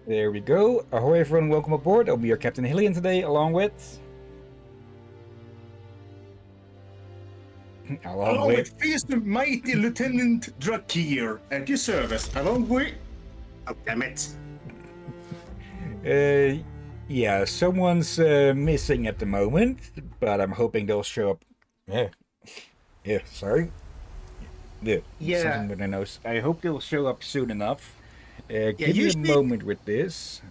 There we go. Ahoy everyone, welcome aboard. I'll be your Captain Hillian today, along with... Along with Fierce Mighty Lieutenant Drakir at your service. Along with... Oh, damn it. Yeah, someone's missing at the moment, but I'm hoping they'll show up... sorry. Yeah. Something with their nose. I hope they'll show up soon enough. Give me a usually- moment with this.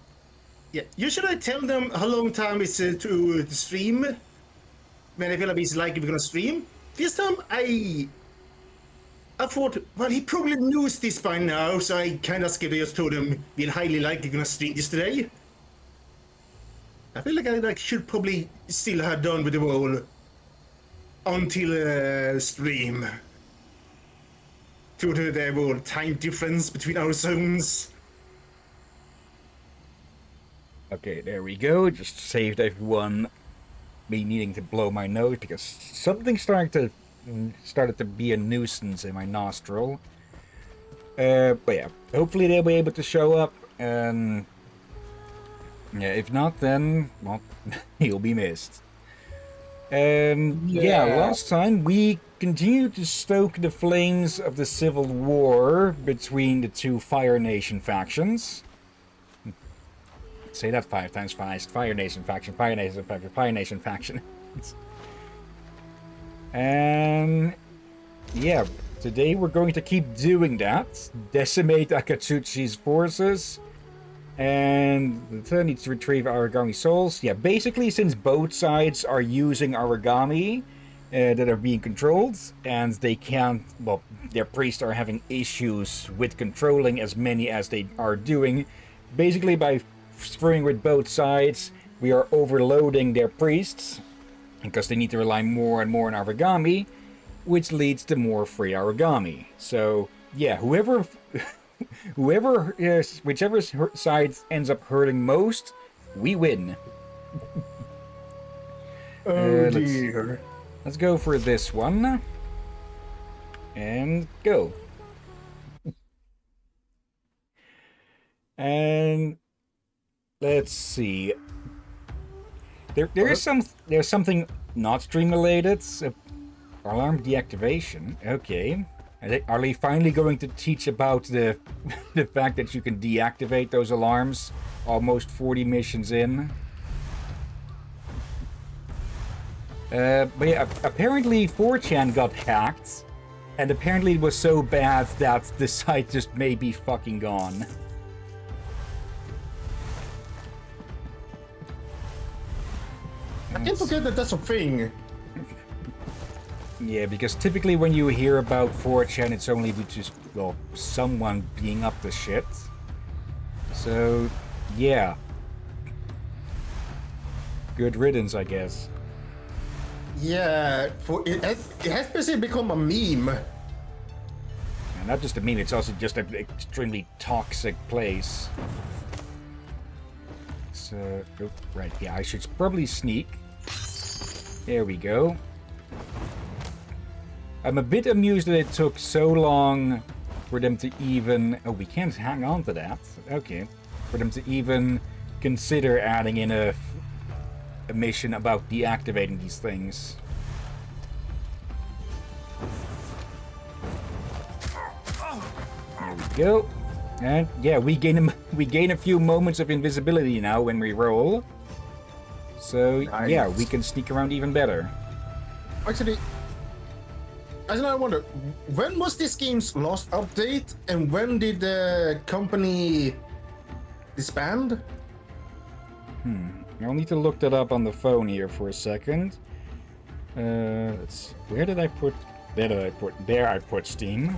Yeah, usually I tell them how long time is to stream. When I feel like it's likely we're gonna stream. This time I thought, well, he probably knows this by now, so I kind of scared. I just told him we're highly likely gonna stream this today. I feel like I should probably still have done with the role until stream. Due to the whole time difference between our zones. Okay, there we go. Just saved everyone me needing to blow my nose because something started to be a nuisance in my nostril. But yeah, hopefully they'll be able to show up. And yeah, if not, then well, he'll be missed. Yeah, last time we continued to stoke the flames of the civil war between the two Fire Nation factions. Say that 5 times fast. Fire Nation faction, Fire Nation faction, Fire Nation faction. And yeah, today we're going to keep doing that. Decimate Akatsuchi's forces. And the third needs to retrieve Aragami souls. Yeah, basically since both sides are using Aragami that are being controlled, and they can't, well, their priests are having issues with controlling as many as they are doing. Basically by screwing with both sides, we are overloading their priests, because they need to rely more and more on Aragami, which leads to more free Aragami. So, yeah, whichever side ends up hurting most, we win. Oh dear. Let's go for this one. And go. And let's see. There's something not stream related. Alarm deactivation. Okay. Are they finally going to teach about the fact that you can deactivate those alarms almost 40 missions in? But yeah, apparently 4chan got hacked, and apparently it was so bad that the site just may be fucking gone. I can't forget that that's a thing. Yeah, because typically when you hear about 4chan, it's only due to, well, someone being up to shit. So, yeah. Good riddance, I guess. Yeah, it has basically become a meme. And not just a meme, it's also just an extremely toxic place. So, oh, right, yeah, I should probably sneak. There we go. I'm a bit amused that it took so long for them to even... Oh, we can't hang on to that. Okay. For them to even consider adding in a mission about deactivating these things. There we go. And yeah, we gain a few moments of invisibility now when we roll. So nice. Yeah, we can sneak around even better. Actually, I wonder, when was this game's last update, and when did the company disband? I'll need to look that up on the phone here for a second. Let's see. Where did I put... There I put Steam.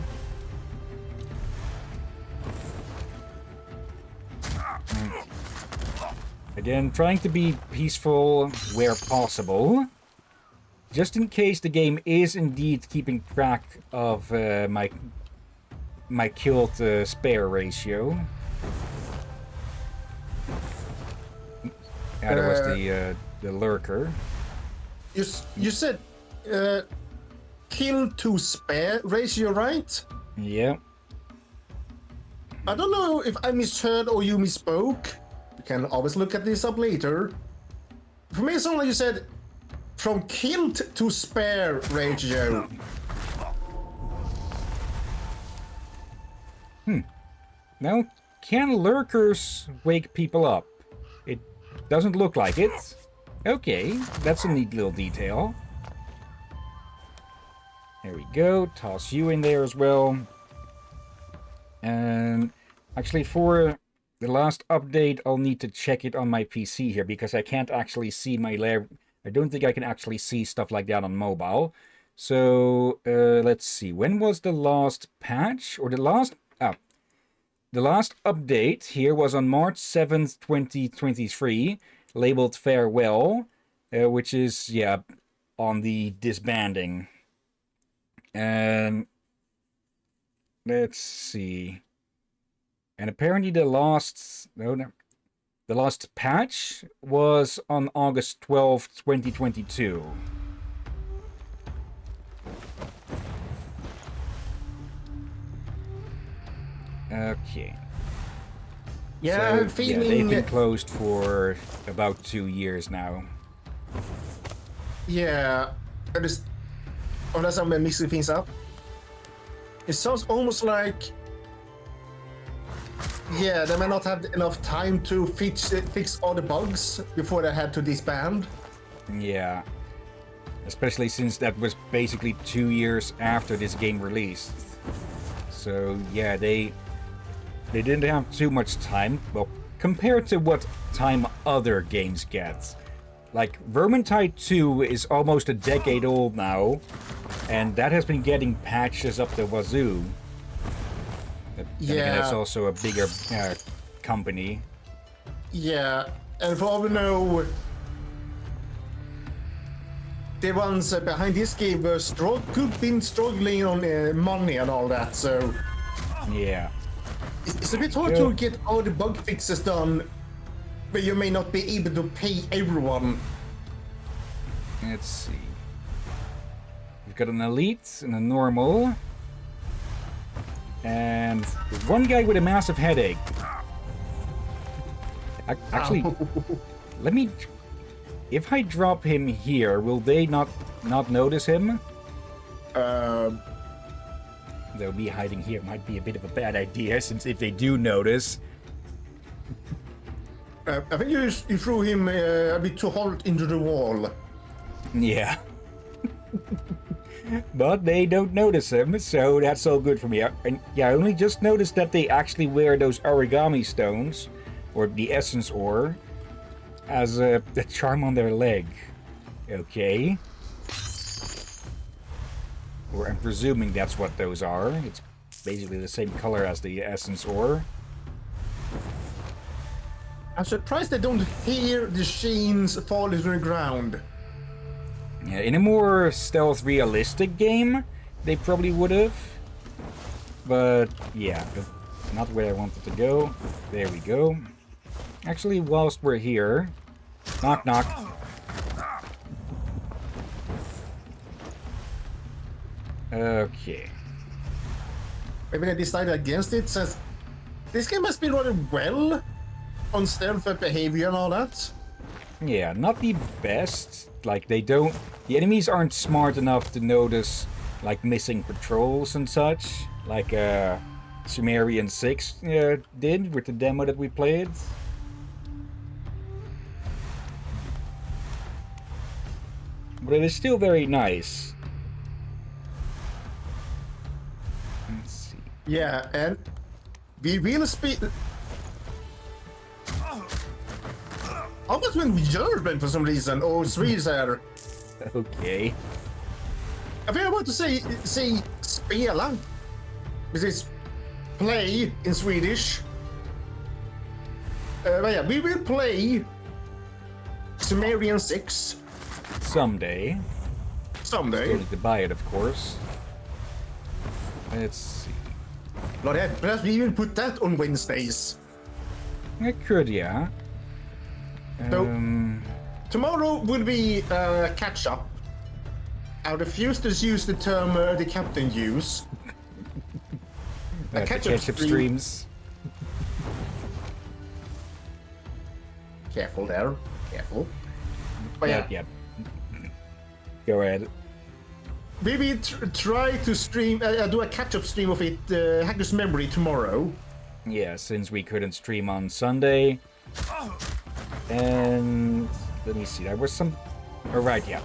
Again, trying to be peaceful where possible. Just in case the game is indeed keeping track of my killed spare ratio. Yeah, that was the lurker. You said kill to spare ratio, right? Yeah. I don't know if I misheard or you misspoke. We can always look at this up later. For me, it sounded like you said from kilt to spare ratio. Now, can lurkers wake people up? It doesn't look like it. Okay, that's a neat little detail. There we go. Toss you in there as well. And actually, for the last update, I'll need to check it on my PC here because I can't actually see my layer. I don't think I can actually see stuff like that on mobile. So let's see. When was the last patch or the last? The last update here was on March 7th, 2023, labeled Farewell, which is, yeah, on the disbanding. And let's see. And apparently the last patch was on August 12th, 2022. Okay. Yeah, So, I have a feeling. they've been closed for about 2 years now. Yeah, unless I'm mixing things up. It sounds almost like, yeah, they might not have enough time to fix all the bugs before they had to disband. Yeah. Especially since that was basically 2 years after this game released. So, yeah, they didn't have too much time. Well, compared to what time other games get. Like, Vermintide 2 is almost a decade old now, and that has been getting patches up the wazoo. Then again, it's also a bigger company. Yeah, and for all we know, the ones behind this game were been struggling on money and all that, so Yeah. it's a bit hard to get all the bug fixes done, but you may not be able to pay everyone. Let's see. We've got an elite and a normal. And one guy with a massive headache. Actually, let me... If I drop him here, will they not notice him? They'll be hiding here. Might be a bit of a bad idea, since if they do notice... I think you threw him a bit too hard into the wall. Yeah. But they don't notice him, so that's all good for me. And yeah, I only just noticed that they actually wear those Aragami stones, or the essence ore, as a charm on their leg. Okay. Or I'm presuming that's what those are. It's basically the same color as the essence ore. I'm surprised they don't hear the chains falling to the ground. Yeah, in a more stealth realistic game, they probably would have. But yeah, not where I wanted to go. There we go. Actually, whilst we're here... Knock, knock. Okay. Maybe they decided against it, since this game has been running well on stealth and behavior and all that. Yeah, not the best. Like, they don't... The enemies aren't smart enough to notice, like, missing patrols and such. Like, Sumerian 6 did with the demo that we played. But it is still very nice. Let's see. Yeah, and we will speed. Almost went German for some reason, or Swedish there. Okay. I think I want to say spela, which is play in Swedish. But yeah, we will play Sumerian 6 Someday. Still someday. need to buy it, of course. Let's see. Not yet. Perhaps we will put that on Wednesdays. I could, yeah. So, tomorrow will be catch up. The Fusters use the term the captain use. The catch-up streams. Careful there. Careful. But yeah. Yep. Go ahead. Maybe try to stream, do a catch-up stream of it, Hacker's Memory tomorrow. Yeah, since we couldn't stream on Sunday. And let me see, there was some... Alright, yeah.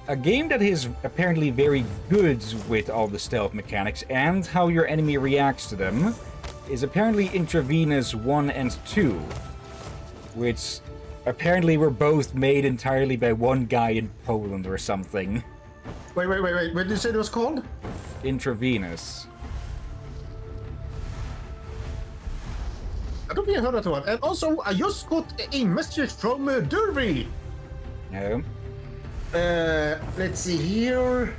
A game that is apparently very good with all the stealth mechanics and how your enemy reacts to them is apparently Intravenous 1 and 2, which apparently were both made entirely by one guy in Poland or something. Wait. What did you say it was called? Intravenous. I don't think I heard that one. And also, I just got a message from Derby. No. Let's see here.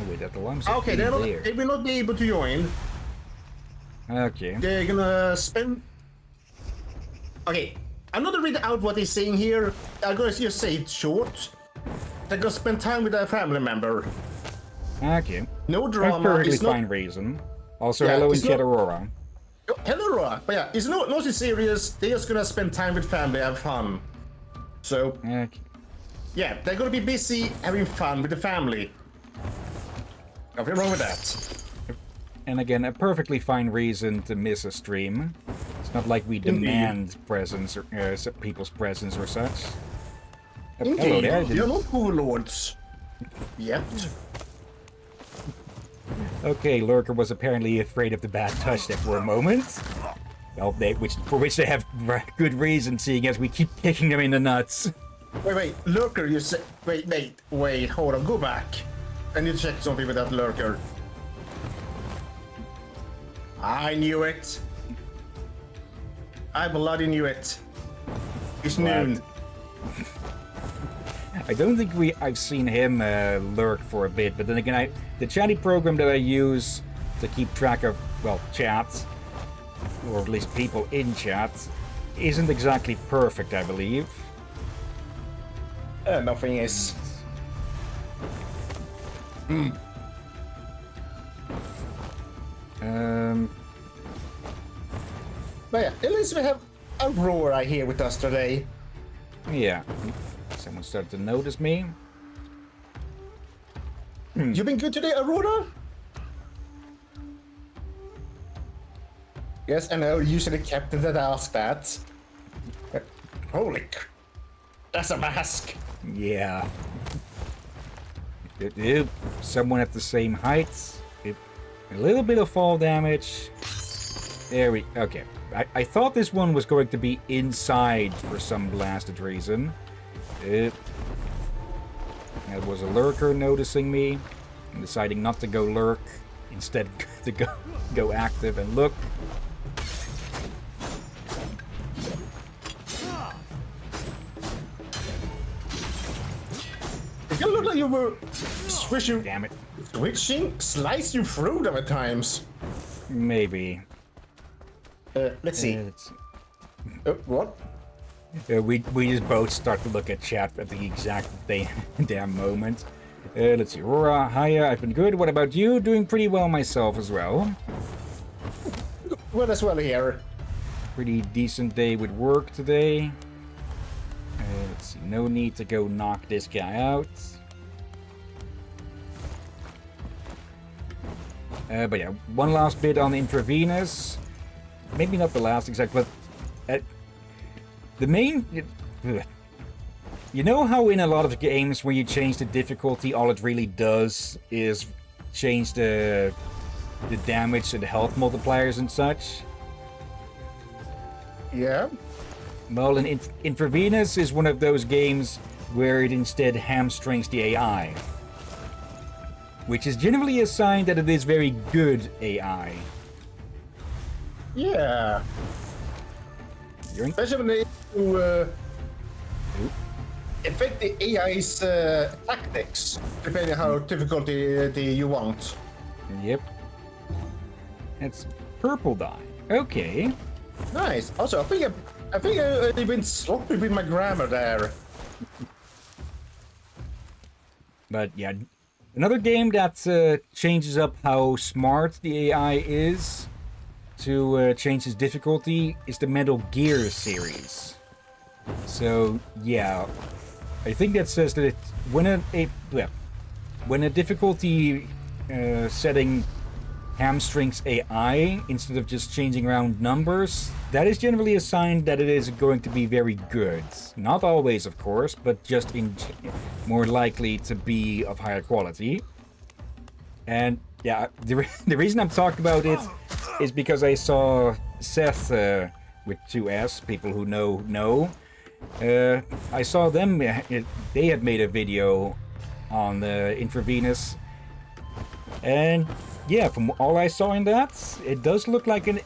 Oh wait, that alarm's Okay, they will not be able to join. Okay. They're gonna spend... Okay, I'm not gonna read out what he's saying here. I'm gonna just say it short. They're gonna spend time with their family member. Okay. No drama. That's perfectly It's not... fine reason. Also, Yeah, hello in it's chat, not- Aurora. Oh, hello, Roa. But yeah, it's not serious. They're just gonna spend time with family, have fun. So, Okay. yeah, they're gonna be busy having fun with the family. Nothing wrong with that. And again, a perfectly fine reason to miss a stream. It's not like we demand presence or people's presence or such. Hello Indeed, there. you're not warlords. Yet. Okay, Lurker was apparently afraid of the bad touch there for a moment. Well, for which they have good reason, seeing as we keep kicking them in the nuts. Wait, Lurker, you say... Wait, hold on, go back. I need to check something with that Lurker. I knew it. I bloody knew it. It's noon. I don't think I've seen him lurk for a bit, but then again, the chatty program that I use to keep track of, well, chats, or at least people in chat, isn't exactly perfect, I believe. Nothing is. But yeah, at least we have Aurora here with us today. Yeah. Someone started to notice me. You been good today, Aurora? Yes, I know, usually the captain that asks that. Holy that's a mask. Yeah. Someone at the same height. A little bit of fall damage. Okay. I thought this one was going to be inside for some blasted reason. There was a lurker noticing me and deciding not to go lurk, instead to go active and look. It looked like you were switching, Damn it. slicing through them at times. Maybe. Let's see. What? We just both start to look at chat at the exact damn moment. Let's see. Aurora, hiya, I've been good. What about you? Doing pretty well myself as well. Well, as well here. Pretty decent day with work today. Let's see. No need to go knock this guy out. But yeah, one last bit on Intravenous. Maybe not the last exactly, but the main... You know how in a lot of games when you change the difficulty, all it really does is change the damage and the health multipliers and such? Yeah. Well, Intravenous is one of those games where it instead hamstrings the AI. Which is generally a sign that it is very good AI. Yeah. Especially when they affect the AI's tactics, depending how difficult you want. Yep. It's purple dye. Okay. Nice. Also, I think I've been sloppy with my grammar there. But yeah, another game that changes up how smart the AI is. to change its difficulty is the Metal Gear series. So yeah, I think that says that when a difficulty setting hamstrings AI instead of just changing around numbers, that is generally a sign that it is going to be very good. Not always, of course, but just more likely to be of higher quality. And yeah, the reason I'm talking about it is because I saw Seth with 2S, people who know. I saw them, they had made a video on the Intravenous, and yeah, from all I saw in that, it does look like a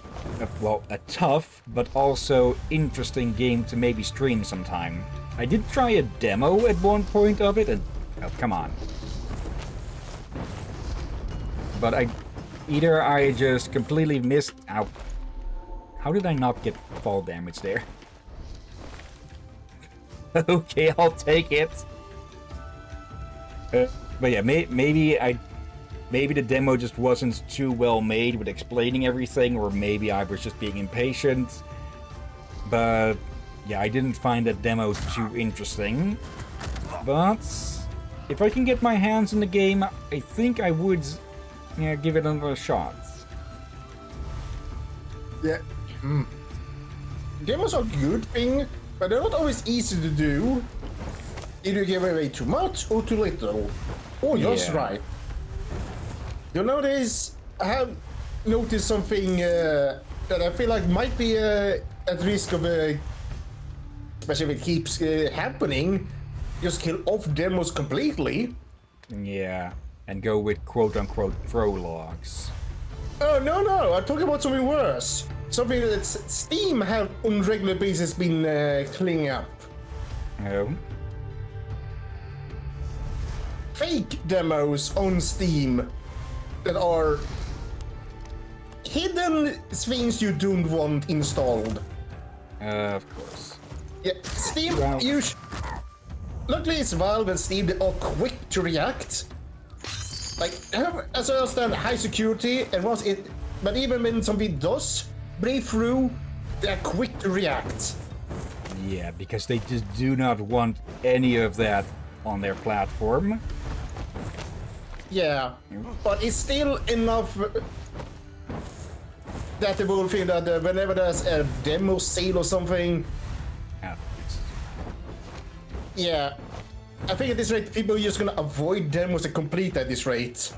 tough but also interesting game to maybe stream sometime. I did try a demo at one point of it, and oh, come on. But I just completely missed out. How did I not get fall damage there? Okay, I'll take it. But yeah, maybe the demo just wasn't too well made with explaining everything, or maybe I was just being impatient. But yeah, I didn't find that demo too interesting. But if I can get my hands in the game, I think I would give it another shot. Yeah. Demos are a good thing, but they're not always easy to do. Either give away too much or too little. Or just right. You notice, I have noticed something that I feel like might be at risk of, especially if it keeps happening, just kill off demos completely. Yeah, and go with quote-unquote prologues. Oh, no, I'm talking about something worse. Something that Steam have on regular basis been cleaning up. Oh? Fake demos on Steam that are hidden things you don't want installed. Of course. Yeah, Steam, Well, luckily it's Valve and Steam that are quick to react. Like, as I understand, high security, and but even when something does break through, they're quick to react. yeah, because they just do not want any of that on their platform. Yeah, but it's still enough that they will feel that whenever there's a demo sale or something, yeah, I think at this rate people are just gonna avoid demos and complete at this rate.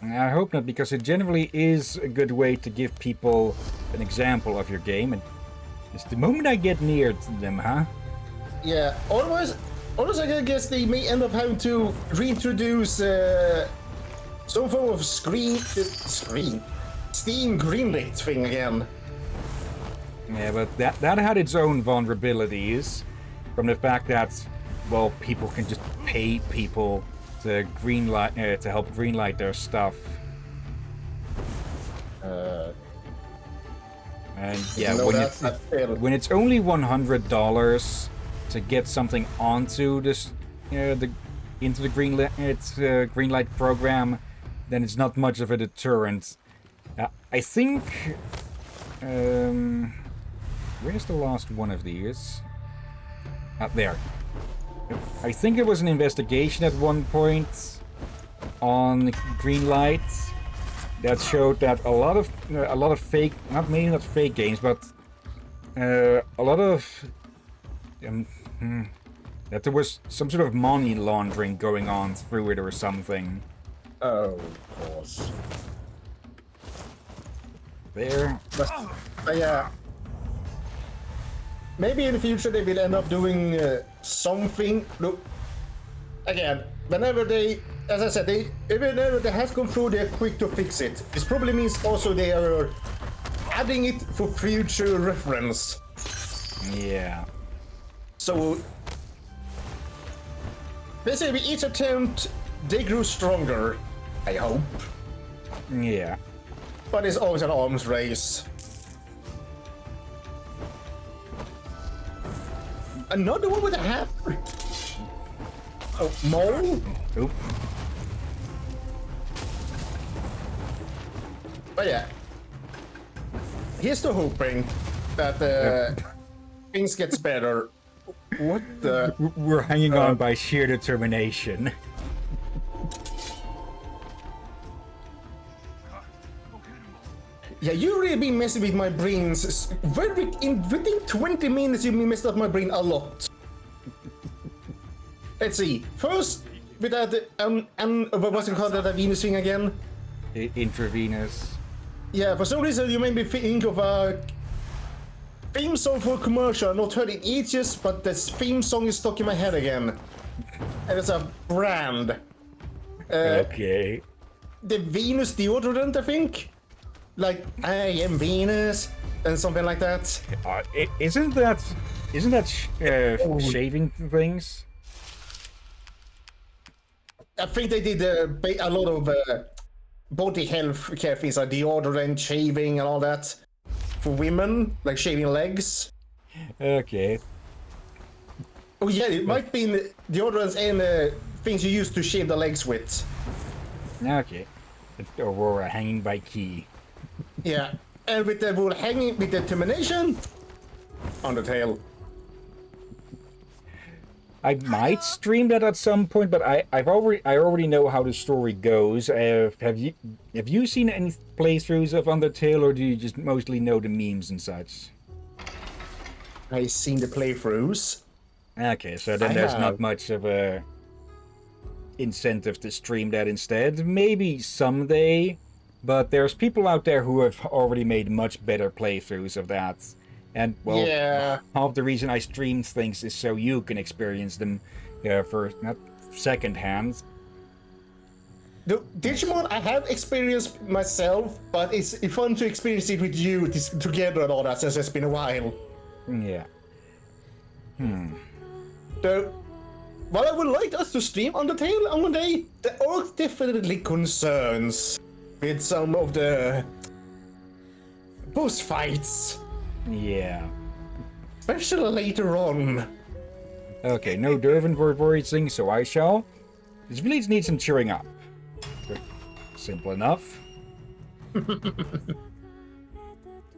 I hope not, because it generally is a good way to give people an example of your game, and it's the moment I get near to them, huh? Yeah, otherwise I guess they may end up having to reintroduce some form of Steam greenlit thing again. Yeah, but that had its own vulnerabilities from the fact that, well, people can just pay people to greenlight to help greenlight their stuff. And yeah, when it's only $100 to get something onto this, into the greenlight program, then it's not much of a deterrent. I think. Where's the last one of these? There. I think it was an investigation at one point on Greenlight that showed that a lot of fake, not fake games, but a lot of that there was some sort of money laundering going on through it or something. Oh, of course. There. But yeah. Maybe in the future they will end up doing something. Look, again, whenever they, as I said, whenever they have gone through, they're quick to fix it. This probably means also they are adding it for future reference. Yeah. So basically, with each attempt, they grew stronger. I hope. Yeah. But it's always an arms race. Another one with a hammer. Oh, mole? Oop. But yeah. here's to hoping that things gets better. What the? We're hanging on by sheer determination. Yeah, you really been messing with my brains. Within 20 minutes, you've been messing up my brain a lot. Let's see. First, with that, what's it called, that Venus thing again? Intravenous. Yeah, for some reason you made me think of a theme song for a commercial. I've not heard it in ages, but this theme song is stuck in my head again. And it's a brand. Okay. The Venus deodorant, I think. Like, I am Venus, and something like that. Isn't that shaving things? I think they did a lot of body health care things, like deodorant, shaving, and all that for women, like shaving legs. Okay. Oh yeah, it might be deodorants and things you use to shave the legs with. Okay. It's Aurora hanging by key. Yeah, and with the wool hanging with determination on the tail. I might stream that at some point, but I already know how the story goes. Have you seen any playthroughs of Undertale, or do you just mostly know the memes and such? I've seen the playthroughs. Okay, so then there's not much of a incentive to stream that instead. Maybe someday, but there's people out there who have already made much better playthroughs of that. And, well, yeah. half the reason I stream things is so you can experience them for not secondhand. The Digimon I have experienced myself, but it's fun to experience it with you together and all that, since it's been a while. Yeah. So, what I would like us to stream Undertale on one day, there are definitely concerns with some of the boss fights. Yeah. Especially later on. Okay, no Dervin voicing, so I shall. This village needs some cheering up. Simple enough.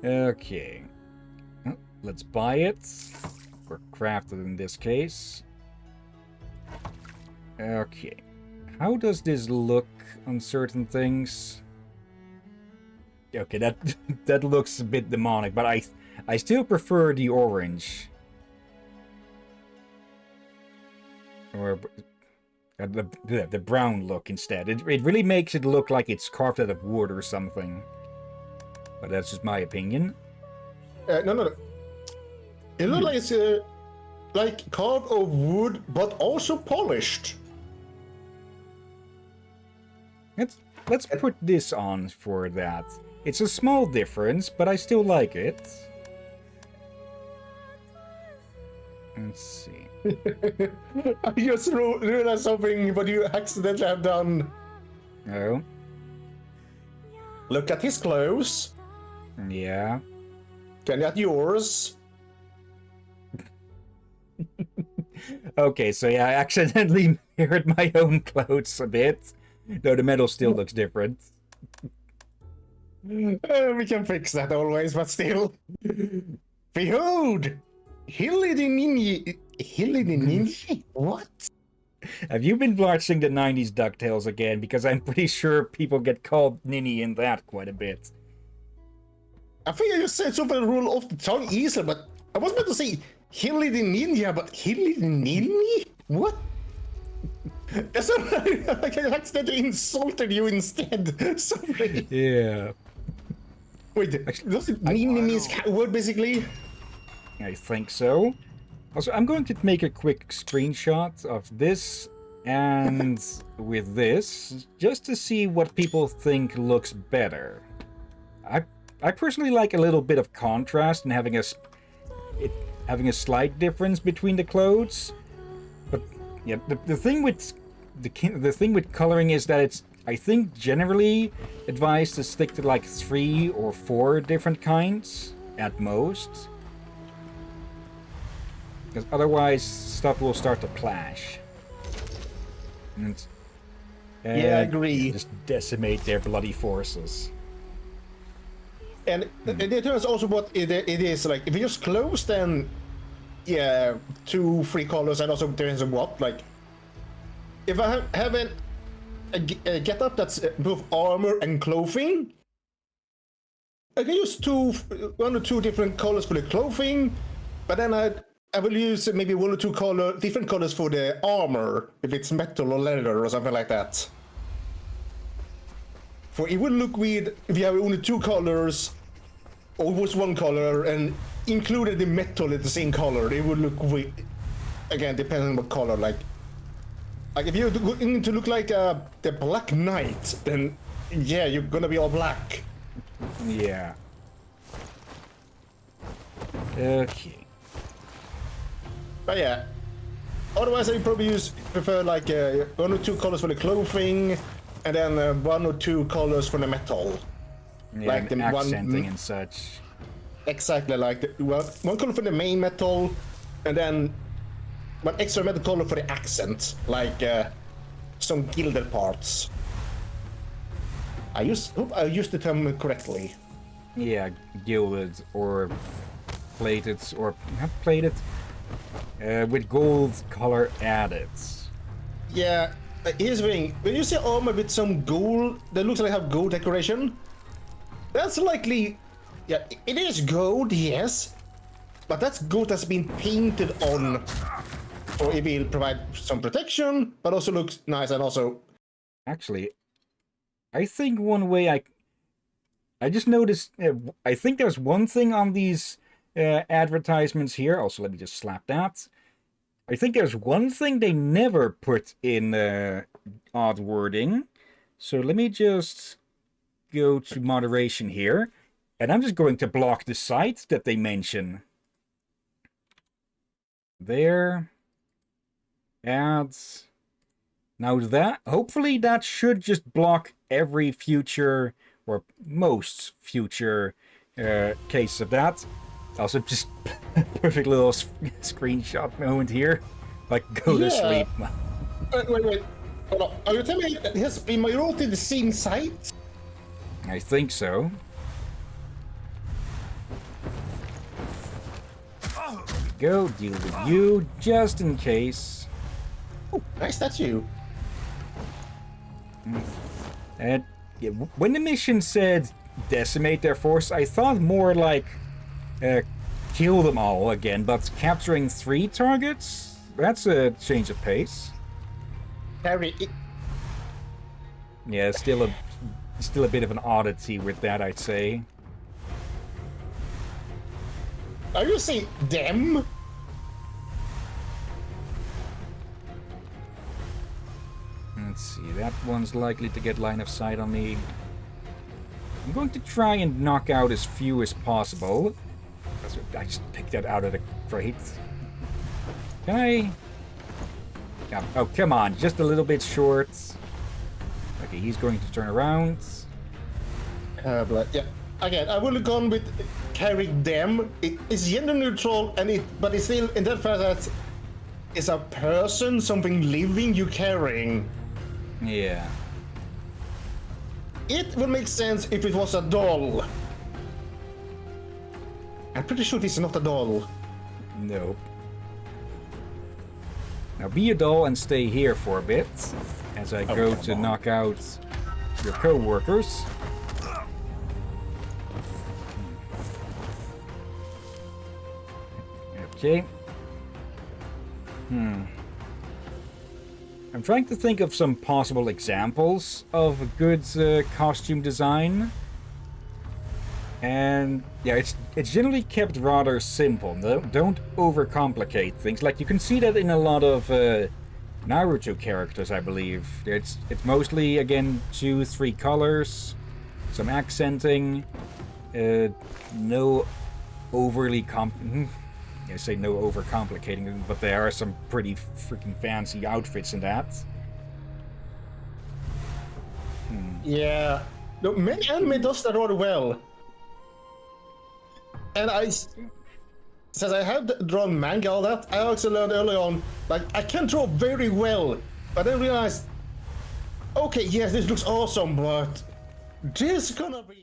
Okay. Well, let's buy it. Or craft it in this case. Okay. How does this look on certain things? Okay, that looks a bit demonic, but I still prefer the orange. Or the brown look instead. It really makes it look like it's carved out of wood or something. But that's just my opinion. No. It looks like it's like carved of wood, but also polished. Let's put this on for that. It's a small difference, but I still like it. Let's see. I just realized something what you accidentally have done. Oh? Look at his clothes. Yeah. Can that yours? Okay, so yeah, I accidentally mirrored my own clothes a bit. Though the metal still looks different. We can fix that always, but still. Behold! Hilly the Ninja. Hilly the Ninja? What? Have you been watching the 90s DuckTales again? Because I'm pretty sure people get called Ninny in that quite a bit. I think I just said something roll off the tongue easily, but I was meant to say Hilly the Ninja, but Hilly the Ninja? What? That's like I accidentally insulted you instead. Sorry. Yeah. Wait, does it mean coward basically? I think so. Also, I'm going to make a quick screenshot of this and with this, just to see what people think looks better. I personally like a little bit of contrast and having a slight difference between the clothes. But yeah, the thing with the thing with coloring is that it's, I think, generally advised to stick to like 3 or 4 different kinds at most. Because otherwise, stuff will start to clash. And yeah, I agree. Just decimate their bloody forces. And it determines also what it is. Like, if you just close, then yeah, 2-3 colors, and also depends on what. Like, if I have a get-up that's both armor and clothing, I can use 1 or 2 different colors for the clothing, but then I will use maybe 1 or 2 different colors for the armor, if it's metal or leather or something like that. For it would look weird if you have only 2 colors, or just 1 color, and included the metal in the same color. It would look weird. Again, depending on what color. Like if you're going to look like the Black Knight, then yeah, you're gonna be all black. Yeah. Okay. But yeah. Otherwise, I probably prefer like 1 or 2 colors for the clothing, and then 1 or 2 colors for the metal. Yeah, like and the accenting and such. Exactly, like one color for the main metal, and then 1 extra metal color for the accent, like some gilded parts. Hope I used the term correctly. Yeah, gilded or plated, or not plated, with gold color added. Yeah, here's the thing. When you see armor with some gold that looks like have gold decoration, that's likely, yeah, it is gold, yes, but that's gold that's been painted on, so it will provide some protection, but also looks nice, and also... Actually, I think one way I just noticed, I think there's one thing on these advertisements here. Also, let me just slap that. I think there's one thing they never put in odd wording. So let me just go to moderation here. And I'm just going to block the site that they mention. There. Ads. Now that, hopefully that should just block every future, or most future case of that. Also, just perfect little screenshot moment here. Like, go to sleep. Wait. Hold on. Are you telling me that it has been migrated the same site? I think so. Go deal with you, just in case. Oh, nice, that's you. And yeah, when the mission said decimate their force, I thought more like kill them all again, but capturing 3 targets? That's a change of pace. Harry, Yeah, still a bit of an oddity with that, I'd say. are you saying them? Let's see, that one's likely to get line of sight on me. I'm going to try and knock out as few as possible. I just picked that out of the crate. Can I? Yeah. Oh, come on, just a little bit short. Okay, he's going to turn around. But yeah. Again, I would have gone with carrying them. It is gender neutral, but it's still in that fact that it's a person, something living you carrying. Yeah. It would make sense if it was a doll. I'm pretty sure this is not a doll. Nope. Now be a doll and stay here for a bit as I go to knock out your co-workers. Okay. I'm trying to think of some possible examples of good costume design. And yeah, it's generally kept rather simple. Don't overcomplicate things. Like, you can see that in a lot of Naruto characters, I believe. It's mostly, again, 2-3 colors, some accenting, no overly I say no overcomplicating, but there are some pretty freaking fancy outfits in that. Yeah. No, many anime does that rather well. And since I have drawn manga, all that, I also learned early on, like, I can draw very well, but then realized, okay, yes, this looks awesome, but this is gonna be